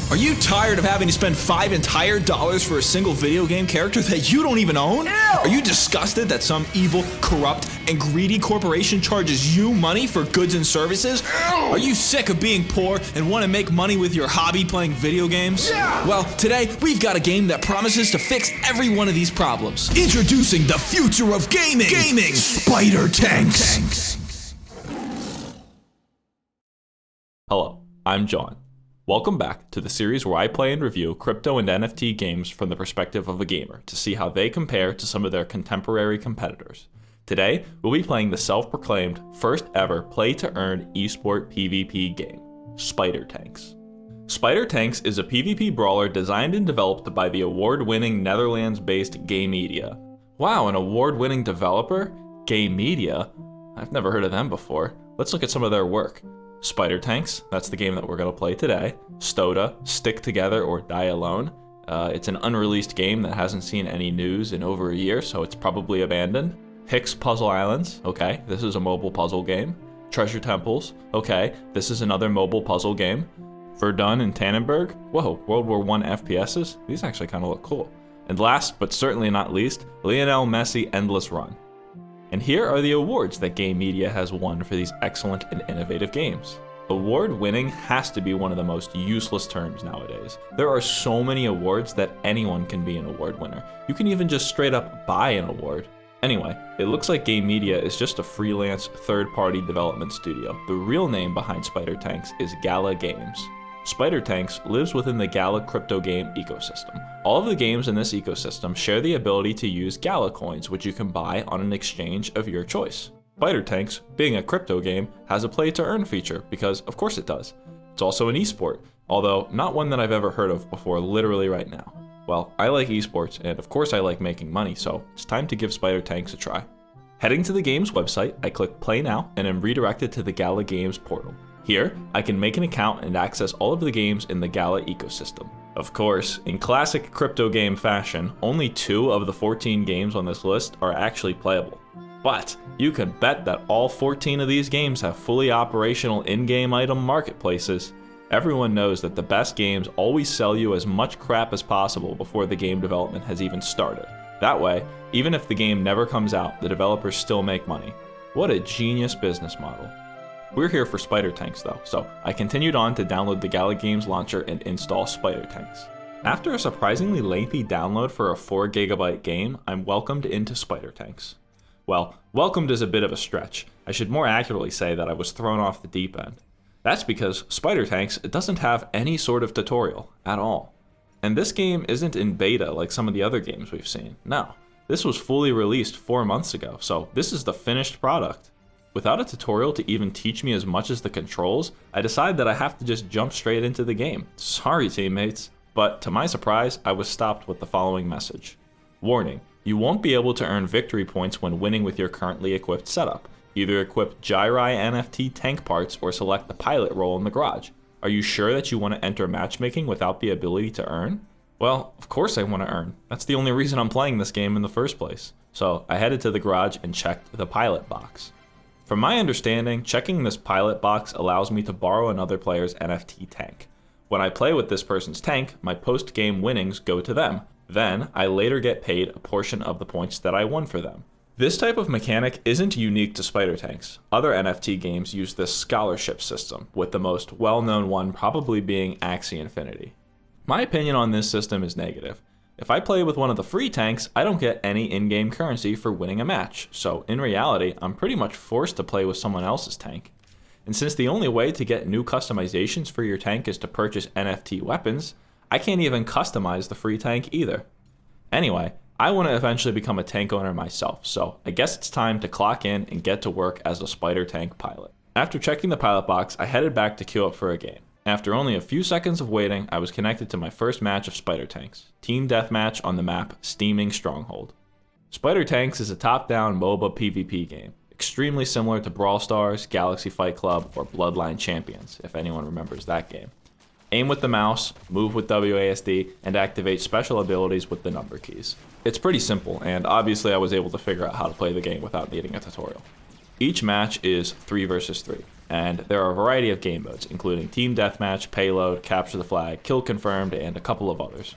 Are you tired of having to spend $5 entire for a single video game character that you don't even own? Ew. Are you disgusted that some evil, corrupt, and greedy corporation charges you money for goods and services? Ew. Are you sick of being poor and want to make money with your hobby playing video games? Yeah. Well, today we've got a game that promises to fix every one of these problems. Introducing the future of gaming! Spidertanks! Hello, I'm John. Welcome back to the series where I play and review crypto and NFT games from the perspective of a gamer to see how they compare to some of their contemporary competitors. Today, we'll be playing the self-proclaimed first ever play-to-earn esport PvP game, Spidertanks. Spidertanks is a PvP brawler designed and developed by the award-winning Netherlands-based Game Media. Wow, an award-winning developer? Game Media? I've never heard of them before. Let's look at some of their work. Spidertanks, that's the game that we're going to play today. Stoda, Stick Together or Die Alone. It's an unreleased game that hasn't seen any news in over a year, so it's probably abandoned. Hicks Puzzle Islands, okay, this is a mobile puzzle game. Treasure Temples, okay, this is another mobile puzzle game. Verdun and Tannenberg, whoa, World War I FPSs? These actually kind of look cool. And last, but certainly not least, Lionel Messi Endless Run. And here are the awards that Game Media has won for these excellent and innovative games. Award-winning has to be one of the most useless terms nowadays. There are so many awards that anyone can be an award winner. You can even just straight up buy an award. Anyway, it looks like Game Media is just a freelance third-party development studio. The real name behind Spidertanks is Gala Games. Spidertanks lives within the Gala crypto game ecosystem. All of the games in this ecosystem share the ability to use Gala coins, which you can buy on an exchange of your choice. Spidertanks, being a crypto game, has a play-to-earn feature, because of course it does. It's also an esport, although not one that I've ever heard of before literally right now. Well, I like esports, and of course I like making money, so it's time to give Spidertanks a try. Heading to the game's website, I click Play Now and am redirected to the Gala Games portal. Here, I can make an account and access all of the games in the Gala ecosystem. Of course, in classic crypto game fashion, only 2 of the 14 games on this list are actually playable. But you can bet that all 14 of these games have fully operational in-game item marketplaces. Everyone knows that the best games always sell you as much crap as possible before the game development has even started. That way, even if the game never comes out, the developers still make money. What a genius business model. We're here for Spidertanks though, so I continued on to download the Gala Games launcher and install Spidertanks. After a surprisingly lengthy download for a 4GB game, I'm welcomed into Spidertanks. Well, welcomed is a bit of a stretch. I should more accurately say that I was thrown off the deep end. That's because Spidertanks doesn't have any sort of tutorial at all. And this game isn't in beta like some of the other games we've seen. No, this was fully released 4 months ago, so this is the finished product. Without a tutorial to even teach me as much as the controls, I decide that I have to just jump straight into the game. Sorry teammates, but to my surprise, I was stopped with the following message. Warning, you won't be able to earn victory points when winning with your currently equipped setup. Either equip Jirai NFT tank parts or select the pilot role in the garage. Are you sure that you want to enter matchmaking without the ability to earn? Well, of course I want to earn. That's the only reason I'm playing this game in the first place. So I headed to the garage and checked the pilot box. From my understanding, checking this pilot box allows me to borrow another player's NFT tank. When I play with this person's tank, my post-game winnings go to them. Then, I later get paid a portion of the points that I won for them. This type of mechanic isn't unique to Spidertanks. Other NFT games use this scholarship system, with the most well-known one probably being Axie Infinity. My opinion on this system is negative. If I play with one of the free tanks, I don't get any in-game currency for winning a match, so in reality, I'm pretty much forced to play with someone else's tank. And since the only way to get new customizations for your tank is to purchase NFT weapons, I can't even customize the free tank either. Anyway, I want to eventually become a tank owner myself, so I guess it's time to clock in and get to work as a Spidertank pilot. After checking the pilot box, I headed back to queue up for a game. After only a few seconds of waiting, I was connected to my first match of Spidertanks, Team Deathmatch on the map Steaming Stronghold. Spidertanks is a top-down MOBA PvP game, extremely similar to Brawl Stars, Galaxy Fight Club, or Bloodline Champions, if anyone remembers that game. Aim with the mouse, move with WASD, and activate special abilities with the number keys. It's pretty simple, and obviously I was able to figure out how to play the game without needing a tutorial. Each match is 3 versus 3. and there are a variety of game modes, including Team Deathmatch, Payload, Capture the Flag, Kill Confirmed, and a couple of others.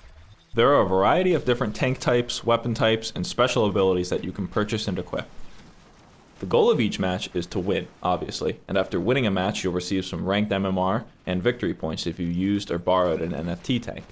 There are a variety of different tank types, weapon types, and special abilities that you can purchase and equip. The goal of each match is to win, obviously, and after winning a match you'll receive some ranked MMR and victory points if you used or borrowed an NFT tank.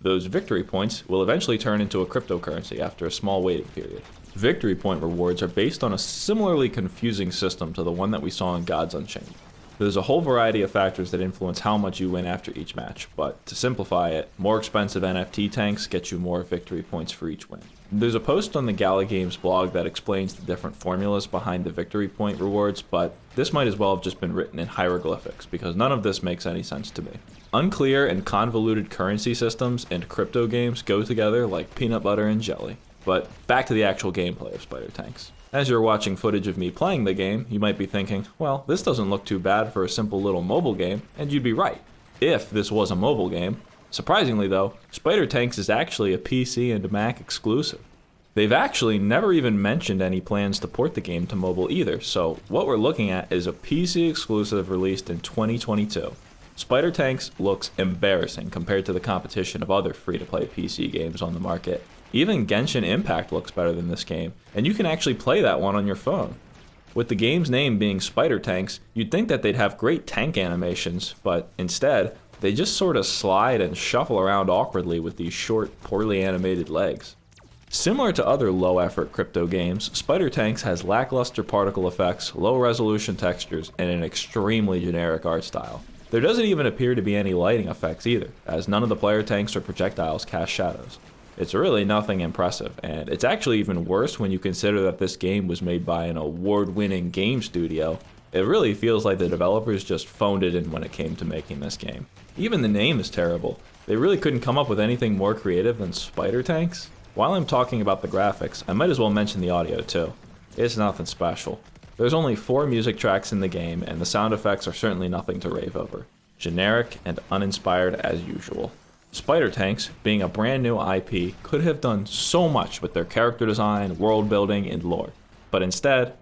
Those victory points will eventually turn into a cryptocurrency after a small waiting period. Victory point rewards are based on a similarly confusing system to the one that we saw in Gods Unchained. There's a whole variety of factors that influence how much you win after each match, but to simplify it, more expensive NFT tanks get you more victory points for each win. There's a post on the Gala Games blog that explains the different formulas behind the victory point rewards, but this might as well have just been written in hieroglyphics because none of this makes any sense to me. Unclear and convoluted currency systems and crypto games go together like peanut butter and jelly. But back to the actual gameplay of Spidertanks. As you're watching footage of me playing the game, you might be thinking, well, this doesn't look too bad for a simple little mobile game, and you'd be right, if this was a mobile game. Surprisingly though, Spidertanks is actually a PC and Mac exclusive. They've actually never even mentioned any plans to port the game to mobile either, so what we're looking at is a PC exclusive released in 2022. Spidertanks looks embarrassing compared to the competition of other free-to-play PC games on the market. Even Genshin Impact looks better than this game, and you can actually play that one on your phone. With the game's name being Spidertanks, you'd think that they'd have great tank animations, but instead, they just sort of slide and shuffle around awkwardly with these short, poorly animated legs. Similar to other low-effort crypto games, Spidertanks has lackluster particle effects, low-resolution textures, and an extremely generic art style. There doesn't even appear to be any lighting effects either, as none of the player tanks or projectiles cast shadows. It's really nothing impressive, and it's actually even worse when you consider that this game was made by an award-winning game studio. It really feels like the developers just phoned it in when it came to making this game. Even the name is terrible. They really couldn't come up with anything more creative than Spidertanks. While I'm talking about the graphics, I might as well mention the audio too. It's nothing special. There's only 4 music tracks in the game, and the sound effects are certainly nothing to rave over. Generic and uninspired as usual. Spidertanks, being a brand new IP, could have done so much with their character design, world building, and lore. But instead,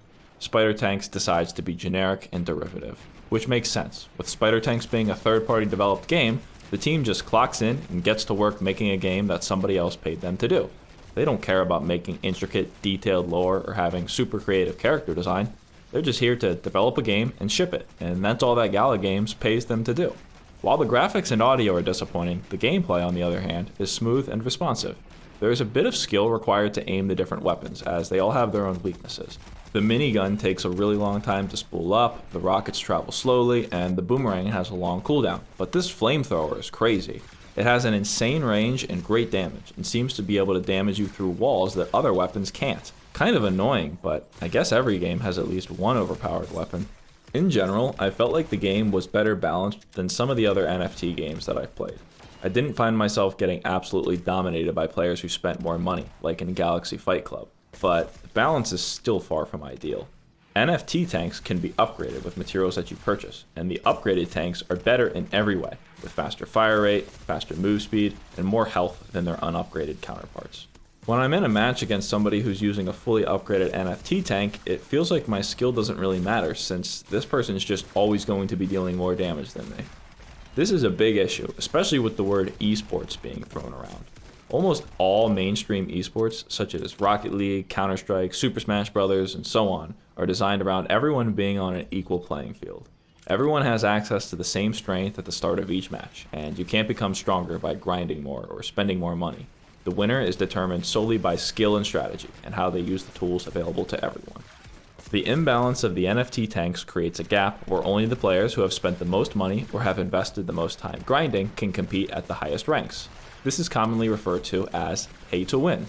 Spidertanks decides to be generic and derivative. Which makes sense. With Spidertanks being a third-party developed game, the team just clocks in and gets to work making a game that somebody else paid them to do. They don't care about making intricate, detailed lore or having super creative character design. They're just here to develop a game and ship it, and that's all that Gala Games pays them to do. While the graphics and audio are disappointing, the gameplay, on the other hand, is smooth and responsive. There is a bit of skill required to aim the different weapons, as they all have their own weaknesses. The minigun takes a really long time to spool up, the rockets travel slowly, and the boomerang has a long cooldown. But this flamethrower is crazy. It has an insane range and great damage, and seems to be able to damage you through walls that other weapons can't. Kind of annoying, but I guess every game has at least one overpowered weapon. In general, I felt like the game was better balanced than some of the other NFT games that I've played. I didn't find myself getting absolutely dominated by players who spent more money, like in Galaxy Fight Club, but the balance is still far from ideal. NFT tanks can be upgraded with materials that you purchase, and the upgraded tanks are better in every way, with faster fire rate, faster move speed, and more health than their unupgraded counterparts. When I'm in a match against somebody who's using a fully upgraded NFT tank, it feels like my skill doesn't really matter since this person is just always going to be dealing more damage than me. This is a big issue, especially with the word esports being thrown around. Almost all mainstream esports, such as Rocket League, Counter-Strike, Super Smash Bros., and so on, are designed around everyone being on an equal playing field. Everyone has access to the same strength at the start of each match, and you can't become stronger by grinding more or spending more money. The winner is determined solely by skill and strategy, and how they use the tools available to everyone. The imbalance of the NFT tanks creates a gap where only the players who have spent the most money or have invested the most time grinding can compete at the highest ranks. This is commonly referred to as pay to win.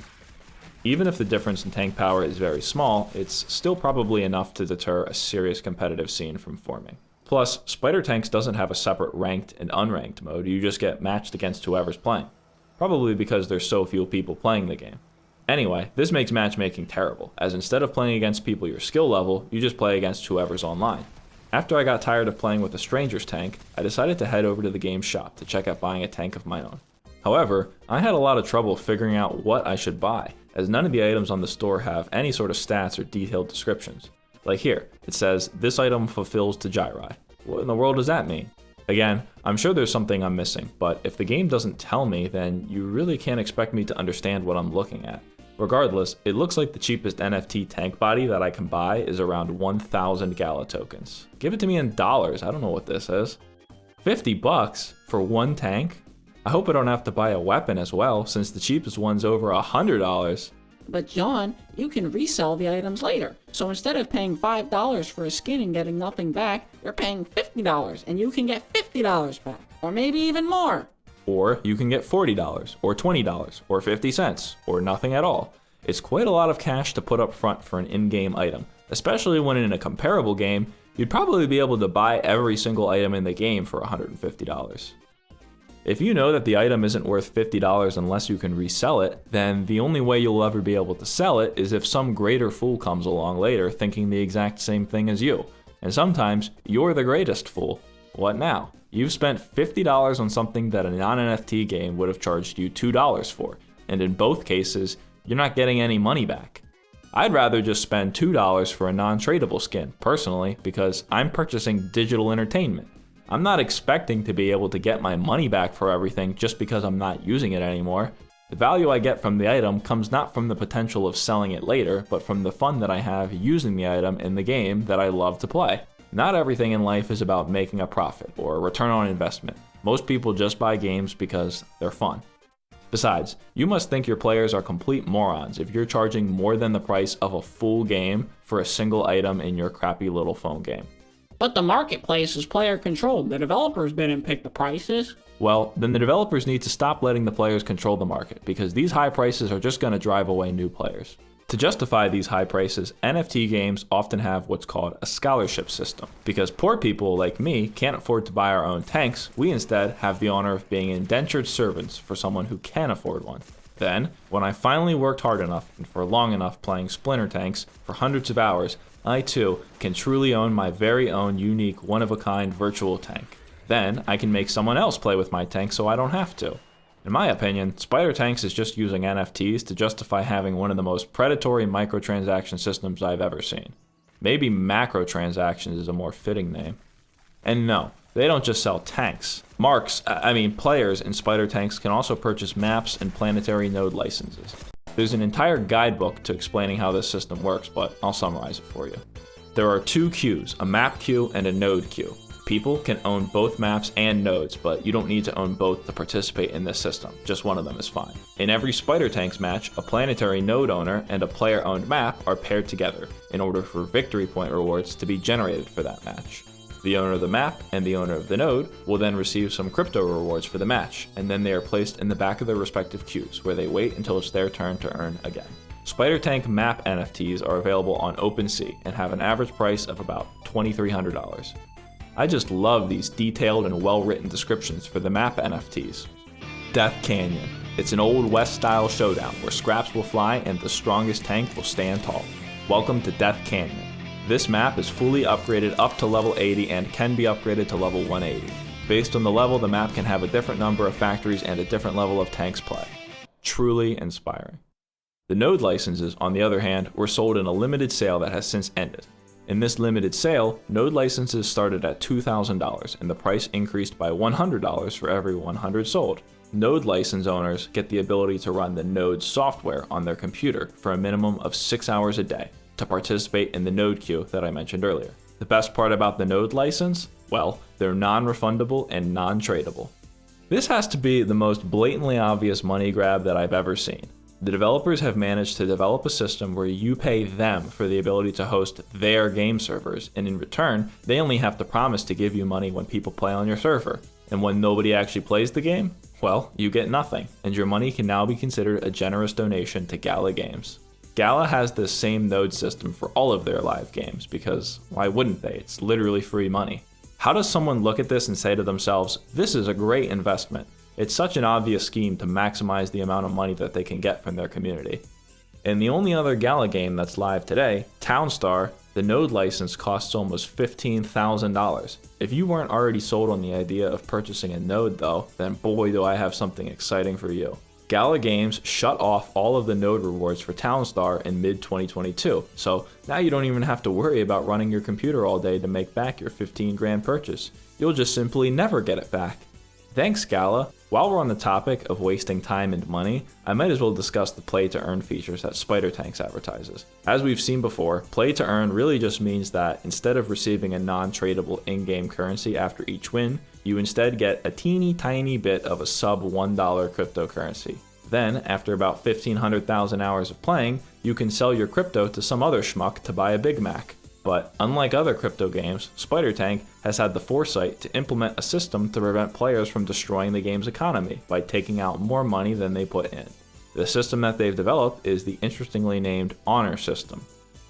Even if the difference in tank power is very small, it's still probably enough to deter a serious competitive scene from forming. Plus, Spidertanks doesn't have a separate ranked and unranked mode, you just get matched against whoever's playing. Probably because there's so few people playing the game. Anyway, this makes matchmaking terrible, as instead of playing against people your skill level, you just play against whoever's online. After I got tired of playing with a stranger's tank, I decided to head over to the game's shop to check out buying a tank of my own. However, I had a lot of trouble figuring out what I should buy, as none of the items on the store have any sort of stats or detailed descriptions. Like here, it says, this item fulfills to Jirai, What in the world does that mean? Again, I'm sure there's something I'm missing, but if the game doesn't tell me, then you really can't expect me to understand what I'm looking at. Regardless, it looks like the cheapest NFT tank body that I can buy is around 1,000 Gala tokens. Give it to me in dollars, I don't know what this is. 50 bucks for one tank? I hope I don't have to buy a weapon as well, since the cheapest one's over $100. But John, you can resell the items later. So instead of paying $5 for a skin and getting nothing back, you're paying $50 and you can get $50 back. Or maybe even more. Or you can get $40, or $20, or 50 cents, or nothing at all. It's quite a lot of cash to put up front for an in-game item, especially when in a comparable game, you'd probably be able to buy every single item in the game for $150. If you know that the item isn't worth $50 unless you can resell it, then the only way you'll ever be able to sell it is if some greater fool comes along later thinking the exact same thing as you. And sometimes, you're the greatest fool. What now? You've spent $50 on something that a non-NFT game would have charged you $2 for, and in both cases, you're not getting any money back. I'd rather just spend $2 for a non-tradable skin, personally, because I'm purchasing digital entertainment. I'm not expecting to be able to get my money back for everything just because I'm not using it anymore. The value I get from the item comes not from the potential of selling it later, but from the fun that I have using the item in the game that I love to play. Not everything in life is about making a profit or a return on investment. Most people just buy games because they're fun. Besides, you must think your players are complete morons if you're charging more than the price of a full game for a single item in your crappy little phone game. But the marketplace is player controlled. The developers didn't pick the prices. Well, then the developers need to stop letting the players control the market, because these high prices are just going to drive away new players. To justify these high prices, NFT games often have what's called a scholarship system. Because poor people like me can't afford to buy our own tanks, we instead have the honor of being indentured servants for someone who can afford one. Then, when I finally worked hard enough and for long enough playing Splintertanks for hundreds of hours, I too can truly own my very own unique one-of-a-kind virtual tank. Then, I can make someone else play with my tank so I don't have to. In my opinion, Spidertanks is just using NFTs to justify having one of the most predatory microtransaction systems I've ever seen. Maybe macrotransactions is a more fitting name. And no, they don't just sell tanks. Players in Spidertanks can also purchase maps and planetary node licenses. There's an entire guidebook to explaining how this system works, but I'll summarize it for you. There are two queues, a map queue and a node queue. People can own both maps and nodes, but you don't need to own both to participate in this system. Just one of them is fine. In every Spidertanks match, a planetary node owner and a player-owned map are paired together in order for victory point rewards to be generated for that match. The owner of the map and the owner of the node will then receive some crypto rewards for the match, and then they are placed in the back of their respective queues, where they wait until it's their turn to earn again. Spidertank map NFTs are available on OpenSea and have an average price of about $2,300. I just love these detailed and well-written descriptions for the map NFTs. Death Canyon. It's an Old West-style showdown where scraps will fly and the strongest tank will stand tall. Welcome to Death Canyon. This map is fully upgraded up to level 80 and can be upgraded to level 180. Based on the level, the map can have a different number of factories and a different level of tanks play. Truly inspiring. The node licenses, on the other hand, were sold in a limited sale that has since ended. In this limited sale, node licenses started at $2,000 and the price increased by $100 for every 100 sold. Node license owners get the ability to run the node software on their computer for a minimum of 6 hours a day to participate in the node queue that I mentioned earlier. The best part about the node license? Well, they're non-refundable and non-tradable. This has to be the most blatantly obvious money grab that I've ever seen. The developers have managed to develop a system where you pay them for the ability to host their game servers, and in return, they only have to promise to give you money when people play on your server. And when nobody actually plays the game, well, you get nothing, and your money can now be considered a generous donation to Gala Games. Gala has this same node system for all of their live games, because why wouldn't they? It's literally free money. How does someone look at this and say to themselves, this is a great investment? It's such an obvious scheme to maximize the amount of money that they can get from their community. In the only other Gala game that's live today, Townstar, the node license costs almost $15,000. If you weren't already sold on the idea of purchasing a node though, then boy do I have something exciting for you. Gala Games shut off all of the node rewards for Townstar in mid-2022, so now you don't even have to worry about running your computer all day to make back your 15 grand purchase. You'll just simply never get it back. Thanks, Gala. While we're on the topic of wasting time and money, I might as well discuss the play-to-earn features that Spidertanks advertises. As we've seen before, play-to-earn really just means that instead of receiving a non-tradable in-game currency after each win, you instead get a teeny tiny bit of a sub $1 cryptocurrency. Then, after about 1,500,000 hours of playing, you can sell your crypto to some other schmuck to buy a Big Mac. But unlike other crypto games, Spidertank has had the foresight to implement a system to prevent players from destroying the game's economy by taking out more money than they put in. The system that they've developed is the interestingly named Honor system.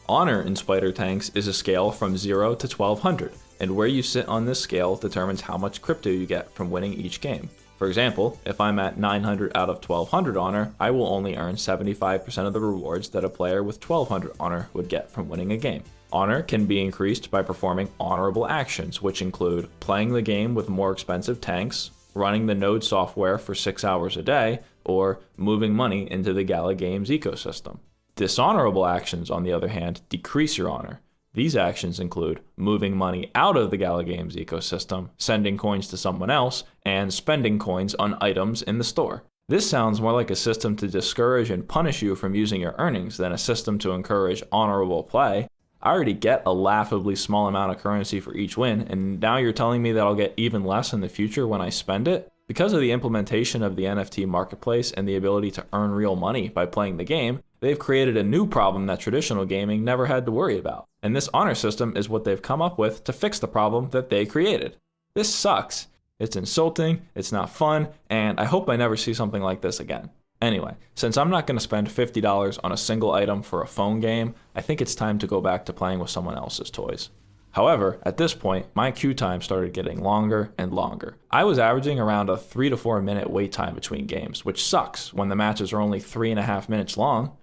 Honor in Spidertanks is a scale from 0 to 1200, and where you sit on this scale determines how much crypto you get from winning each game. For example, if I'm at 900 out of 1200 honor, I will only earn 75% of the rewards that a player with 1200 honor would get from winning a game. Honor can be increased by performing honorable actions, which include playing the game with more expensive tanks, running the node software for 6 hours a day, or moving money into the Gala Games ecosystem. Dishonorable actions, on the other hand, decrease your honor. These actions include moving money out of the Gala Games ecosystem, sending coins to someone else, and spending coins on items in the store. This sounds more like a system to discourage and punish you from using your earnings than a system to encourage honorable play. I already get a laughably small amount of currency for each win, and now you're telling me that I'll get even less in the future when I spend it? Because of the implementation of the NFT marketplace and the ability to earn real money by playing the game, they've created a new problem that traditional gaming never had to worry about. And this honor system is what they've come up with to fix the problem that they created. This sucks. It's insulting, it's not fun, and I hope I never see something like this again. Anyway, since I'm not going to spend $50 on a single item for a phone game, I think it's time to go back to playing with someone else's toys. However, at this point, my queue time started getting longer and longer. I was averaging around a 3 to 4 minute wait time between games, which sucks when the matches are only 3.5 minutes long.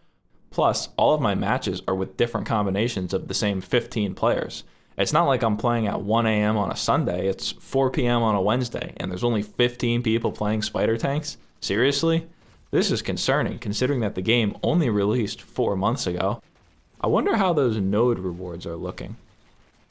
Plus, all of my matches are with different combinations of the same 15 players. It's not like I'm playing at 1 a.m. on a Sunday, it's 4 p.m. on a Wednesday, and there's only 15 people playing Spidertanks? Seriously? This is concerning, considering that the game only released 4 months ago. I wonder how those node rewards are looking.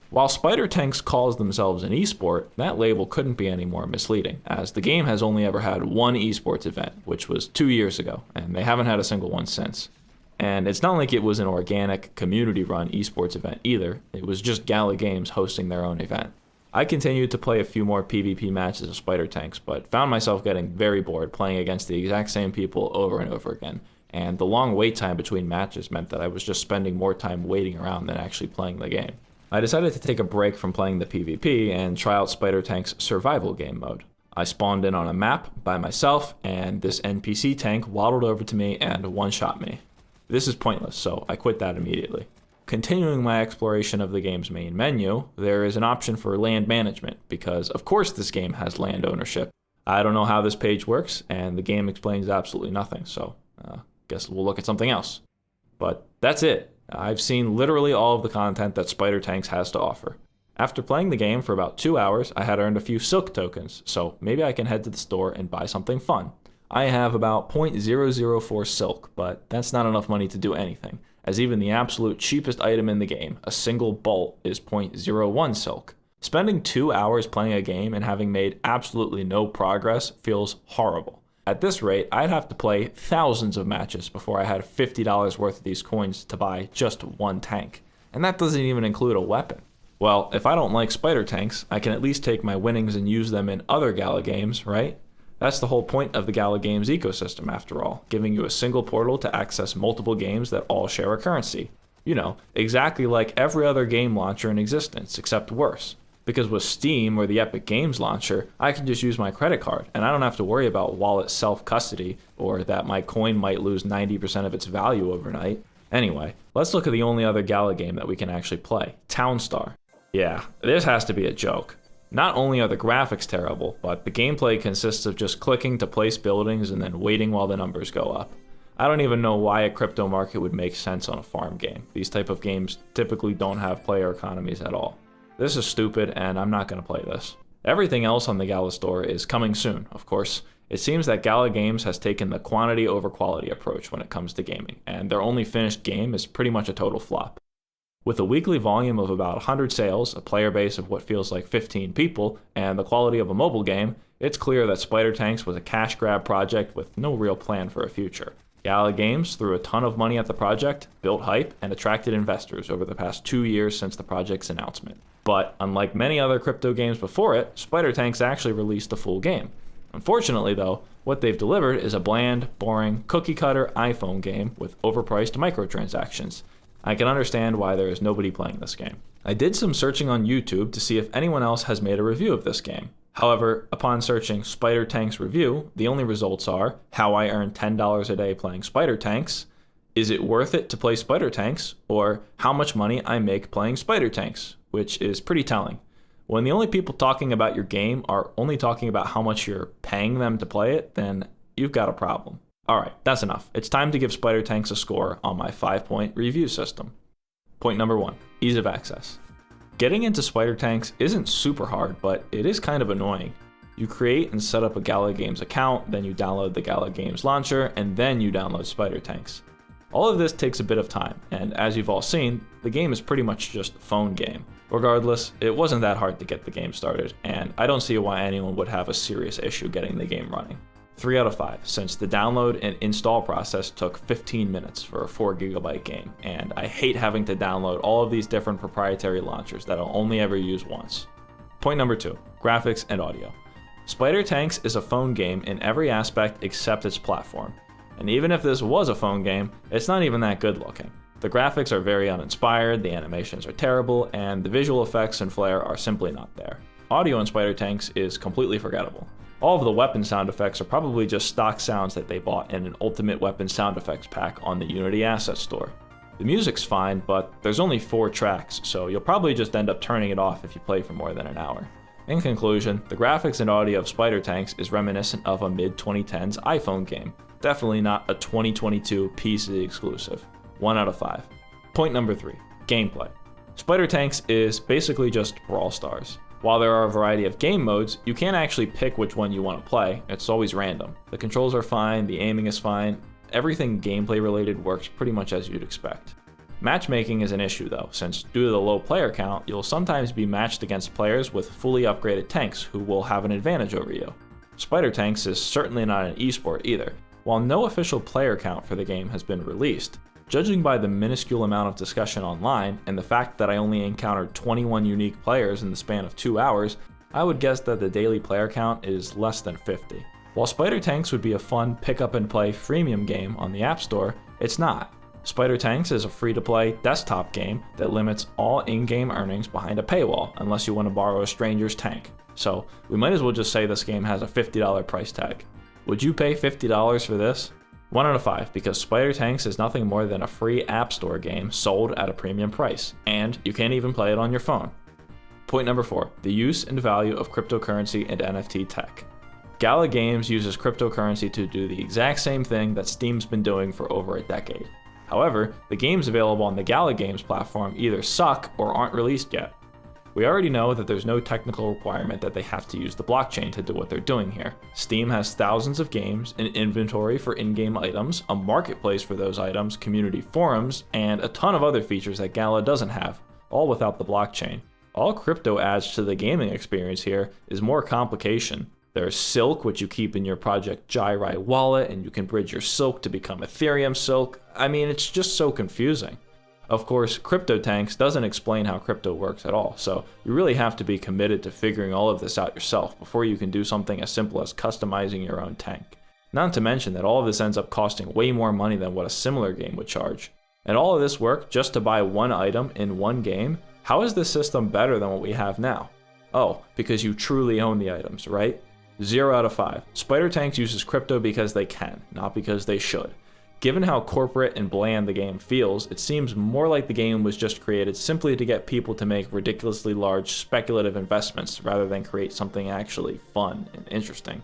While Spidertanks calls themselves an esport, that label couldn't be any more misleading, as the game has only ever had one esports event, which was 2 years ago, and they haven't had a single one since. And it's not like it was an organic, community-run esports event either, it was just Gala Games hosting their own event. I continued to play a few more PvP matches of Spidertanks, but found myself getting very bored playing against the exact same people over and over again, and the long wait time between matches meant that I was just spending more time waiting around than actually playing the game. I decided to take a break from playing the PvP and try out Spidertank's survival game mode. I spawned in on a map by myself, and this NPC tank waddled over to me and one-shot me. This is pointless, so I quit that immediately. Continuing my exploration of the game's main menu, there is an option for land management, because of course this game has land ownership. I don't know how this page works, and the game explains absolutely nothing, so guess we'll look at something else. But that's it. I've seen literally all of the content that Spidertanks has to offer. After playing the game for about 2 hours, I had earned a few silk tokens, so maybe I can head to the store and buy something fun. I have about 0.004 silk, but that's not enough money to do anything, as even the absolute cheapest item in the game, a single bolt, is 0.01 silk. Spending 2 hours playing a game and having made absolutely no progress feels horrible. At this rate, I'd have to play thousands of matches before I had $50 worth of these coins to buy just one tank. And that doesn't even include a weapon. Well, if I don't like Spidertanks, I can at least take my winnings and use them in other Gala games, right? That's the whole point of the Gala Games ecosystem, after all, giving you a single portal to access multiple games that all share a currency. You know, exactly like every other game launcher in existence, except worse. Because with Steam or the Epic Games launcher, I can just use my credit card, and I don't have to worry about wallet self-custody, or that my coin might lose 90% of its value overnight. Anyway, let's look at the only other Gala game that we can actually play, Townstar. Yeah, this has to be a joke. Not only are the graphics terrible, but the gameplay consists of just clicking to place buildings and then waiting while the numbers go up. I don't even know why a crypto market would make sense on a farm game. These type of games typically don't have player economies at all. This is stupid and I'm not going to play this. Everything else on the Gala store is coming soon, of course. It seems that Gala Games has taken the quantity over quality approach when it comes to gaming, and their only finished game is pretty much a total flop. With a weekly volume of about 100 sales, a player base of what feels like 15 people, and the quality of a mobile game, it's clear that Spidertanks was a cash grab project with no real plan for a future. Gala Games threw a ton of money at the project, built hype, and attracted investors over the past 2 years since the project's announcement. But unlike many other crypto games before it, Spidertanks actually released a full game. Unfortunately though, what they've delivered is a bland, boring, cookie-cutter iPhone game with overpriced microtransactions. I can understand why there is nobody playing this game. I did some searching on YouTube to see if anyone else has made a review of this game. However, upon searching Spidertanks review, the only results are how I earn $10 a day playing Spidertanks, is it worth it to play Spidertanks, or how much money I make playing Spidertanks, which is pretty telling. When the only people talking about your game are only talking about how much you're paying them to play it, then you've got a problem. Alright, that's enough. It's time to give Spidertanks a score on my 5-point review system. Point number 1, ease of access. Getting into Spidertanks isn't super hard, but it is kind of annoying. You create and set up a Gala Games account, then you download the Gala Games launcher, and then you download Spidertanks. All of this takes a bit of time, and as you've all seen, the game is pretty much just a phone game. Regardless, it wasn't that hard to get the game started, and I don't see why anyone would have a serious issue getting the game running. 3 out of 5, since the download and install process took 15 minutes for a 4GB game, and I hate having to download all of these different proprietary launchers that I'll only ever use once. Point number 2, graphics and audio. Spidertanks is a phone game in every aspect except its platform, and even if this was a phone game, it's not even that good looking. The graphics are very uninspired, the animations are terrible, and the visual effects and flair are simply not there. Audio in Spidertanks is completely forgettable. All of the weapon sound effects are probably just stock sounds that they bought in an Ultimate Weapon sound effects pack on the Unity Asset Store. The music's fine, but there's only 4 tracks, so you'll probably just end up turning it off if you play for more than an hour. In conclusion, the graphics and audio of Spidertanks is reminiscent of a mid-2010s iPhone game, definitely not a 2022 PC exclusive. 1 out of 5. Point number 3, gameplay. Spidertanks is basically just Brawl Stars. While there are a variety of game modes, you can't actually pick which one you want to play, it's always random. The controls are fine, the aiming is fine, everything gameplay related works pretty much as you'd expect. Matchmaking is an issue though, since due to the low player count, you'll sometimes be matched against players with fully upgraded tanks who will have an advantage over you. Spidertanks is certainly not an esport either. While no official player count for the game has been released, judging by the minuscule amount of discussion online and the fact that I only encountered 21 unique players in the span of 2 hours, I would guess that the daily player count is less than 50. While Spidertanks would be a fun pick-up-and-play freemium game on the App Store, it's not. Spidertanks is a free-to-play desktop game that limits all in-game earnings behind a paywall unless you want to borrow a stranger's tank. So we might as well just say this game has a $50 price tag. Would you pay $50 for this? 1 out of 5, because Spidertanks is nothing more than a free App Store game sold at a premium price, and you can't even play it on your phone. Point number 4, the use and value of cryptocurrency and NFT tech. Gala Games uses cryptocurrency to do the exact same thing that Steam's been doing for over a decade. However, the games available on the Gala Games platform either suck or aren't released yet. We already know that there's no technical requirement that they have to use the blockchain to do what they're doing here. Steam has thousands of games, an inventory for in-game items, a marketplace for those items, community forums, and a ton of other features that Gala doesn't have, all without the blockchain. All crypto adds to the gaming experience here is more complication. There's Silk, which you keep in your Project Gyri wallet, and you can bridge your Silk to become Ethereum Silk. I mean, it's just so confusing. Of course, CryptoTanks doesn't explain how crypto works at all, so you really have to be committed to figuring all of this out yourself before you can do something as simple as customizing your own tank. Not to mention that all of this ends up costing way more money than what a similar game would charge. And all of this work just to buy one item in one game? How is this system better than what we have now? Oh, because you truly own the items, right? 0 out of 5. Spidertanks uses crypto because they can, not because they should. Given how corporate and bland the game feels, it seems more like the game was just created simply to get people to make ridiculously large speculative investments rather than create something actually fun and interesting.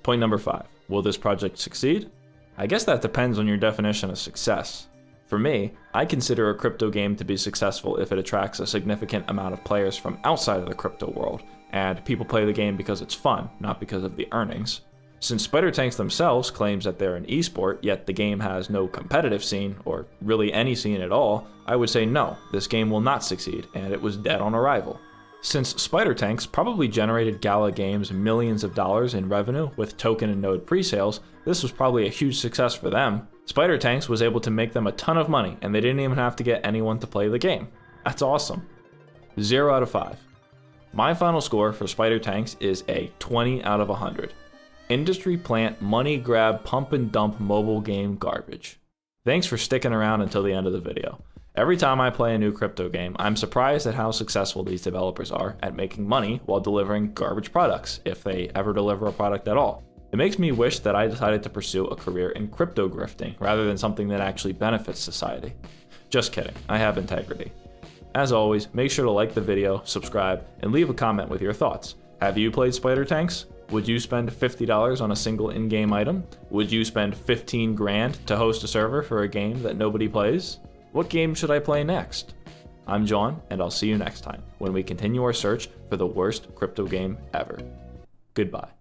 Point number 5. Will this project succeed? I guess that depends on your definition of success. For me, I consider a crypto game to be successful if it attracts a significant amount of players from outside of the crypto world, and people play the game because it's fun, not because of the earnings. Since Spidertanks themselves claims that they're an esport, yet the game has no competitive scene, or really any scene at all, I would say no, this game will not succeed, and it was dead on arrival. Since Spidertanks probably generated Gala Games millions of dollars in revenue with token and node pre-sales, this was probably a huge success for them. Spidertanks was able to make them a ton of money, and they didn't even have to get anyone to play the game. That's awesome. 0 out of 5. My final score for Spidertanks is a 20 out of 100. Industry plant, money grab, pump and dump mobile game garbage. Thanks for sticking around until the end of the video. Every time I play a new crypto game, I'm surprised at how successful these developers are at making money while delivering garbage products, if they ever deliver a product at all. It makes me wish that I decided to pursue a career in crypto grifting rather than something that actually benefits society. Just kidding, I have integrity. As always, make sure to like the video, subscribe, and leave a comment with your thoughts. Have you played Spidertanks? Would you spend $50 on a single in-game item? Would you spend 15 grand to host a server for a game that nobody plays? What game should I play next? I'm John, and I'll see you next time when we continue our search for the worst crypto game ever. Goodbye.